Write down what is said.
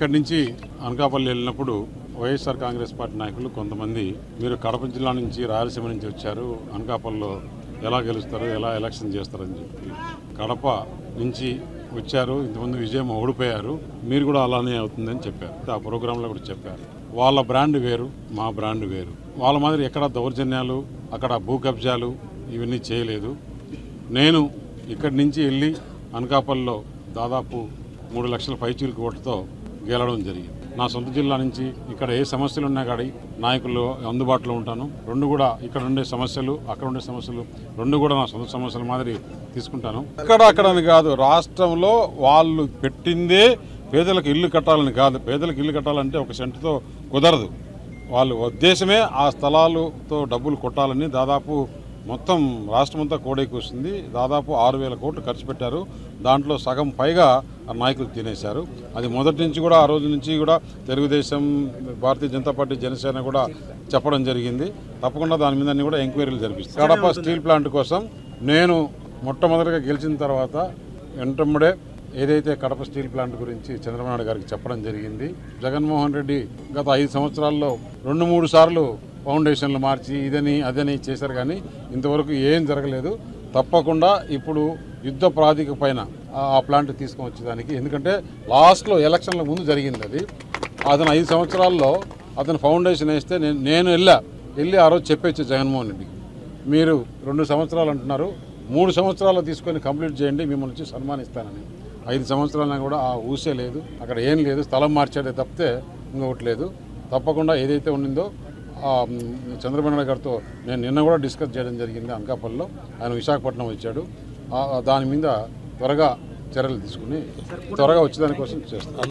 ఇక్కడి నుంచి అనకాపల్లి వెళ్ళినప్పుడు వైఎస్ఆర్ కాంగ్రెస్ పార్టీ నాయకులు కొంతమంది మీరు కడప జిల్లా నుంచి రాయలసీమ నుంచి వచ్చారు, అనకాపల్లిలో ఎలా గెలుస్తారు, ఎలా ఎలక్షన్ చేస్తారని చెప్పి కడప నుంచి వచ్చారు, ఇంతకుముందు విజయం ఓడిపోయారు, మీరు కూడా అలానే అవుతుందని చెప్పారు. ఆ ప్రోగ్రాంలో కూడా చెప్పారు. వాళ్ళ బ్రాండ్ వేరు, మా బ్రాండ్ వేరు. వాళ్ళ మాదిరి ఎక్కడ దౌర్జన్యాలు, అక్కడ భూ కబ్జాలు ఇవన్నీ చేయలేదు. నేను ఇక్కడి నుంచి వెళ్ళి అనకాపల్లిలో దాదాపు 3 లక్షల పైచీలకు ఓటుతో గెలవడం జరిగింది. నా సొంత జిల్లా నుంచి ఇక్కడ ఏ సమస్యలు ఉన్నా కానీ నాయకులు అందుబాటులో ఉంటాను. రెండు కూడా ఇక్కడ ఉండే సమస్యలు, అక్కడ ఉండే సమస్యలు రెండు కూడా నా సొంత సమస్యల మాదిరి తీసుకుంటాను. అక్కడని కాదు, రాష్ట్రంలో వాళ్ళు పెట్టిందే పేదలకు ఇల్లు కట్టాలని కాదు. పేదలకు ఇల్లు కట్టాలంటే ఒక సెంటుతో కుదరదు. వాళ్ళ ఉద్దేశమే ఆ స్థలాలతో డబ్బులు కొట్టాలని దాదాపు మొత్తం రాష్ట్రమంతా కోడైకి వస్తుంది. దాదాపు 6,000 కోట్లు ఖర్చు పెట్టారు. దాంట్లో సగం పైగా నాయకులు తినేశారు. అది మొదటి నుంచి కూడా, ఆ రోజు నుంచి కూడా తెలుగుదేశం, భారతీయ జనతా పార్టీ, జనసేన కూడా చెప్పడం జరిగింది. తప్పకుండా దాని మీద కూడా ఎంక్వైరీలు జరిపిస్తారు. కడప స్టీల్ ప్లాంట్ కోసం నేను మొట్టమొదటిగా గెలిచిన తర్వాత వెంటనే ఏదైతే కడప స్టీల్ ప్లాంట్ గురించి చంద్రబాబు నాయుడు గారికి చెప్పడం జరిగింది. జగన్మోహన్ రెడ్డి గత 5 సంవత్సరాల్లో 2-3 సార్లు ఫౌండేషన్లు మార్చి ఇదని అదని చేశారు, కానీ ఇంతవరకు ఏం జరగలేదు. తప్పకుండా ఇప్పుడు యుద్ధ ప్రాతిక పైన ఆ ప్లాంట్ తీసుకొని వచ్చేదానికి, ఎందుకంటే లాస్ట్లో ఎలక్షన్ల ముందు జరిగింది అది. అతను 5 సంవత్సరాల్లో అతను ఫౌండేషన్ వేస్తే నేను వెళ్ళి ఆ రోజు చెప్పొచ్చు జగన్మోహన్ రెడ్డికి, మీరు 2 సంవత్సరాలు అంటున్నారు, 3 సంవత్సరాలు తీసుకొని కంప్లీట్ చేయండి, మిమ్మల్ని వచ్చి సన్మానిస్తానని. 5 సంవత్సరాలైనా కూడా ఆ ఊసే లేదు, అక్కడ ఏం లేదు, స్థలం మార్చాడే తప్పితే ఇంకొకటి లేదు. తప్పకుండా ఏదైతే ఉండిందో చంద్రబాబు నాయుడు గారితో నేను నిన్న కూడా డిస్కస్ చేయడం జరిగింది అనకాపల్లిలో. ఆయన విశాఖపట్నం వచ్చాడు. దాని మీద త్వరగా చర్యలు తీసుకుని త్వరగా వచ్చేదానికోసం చేస్తాను.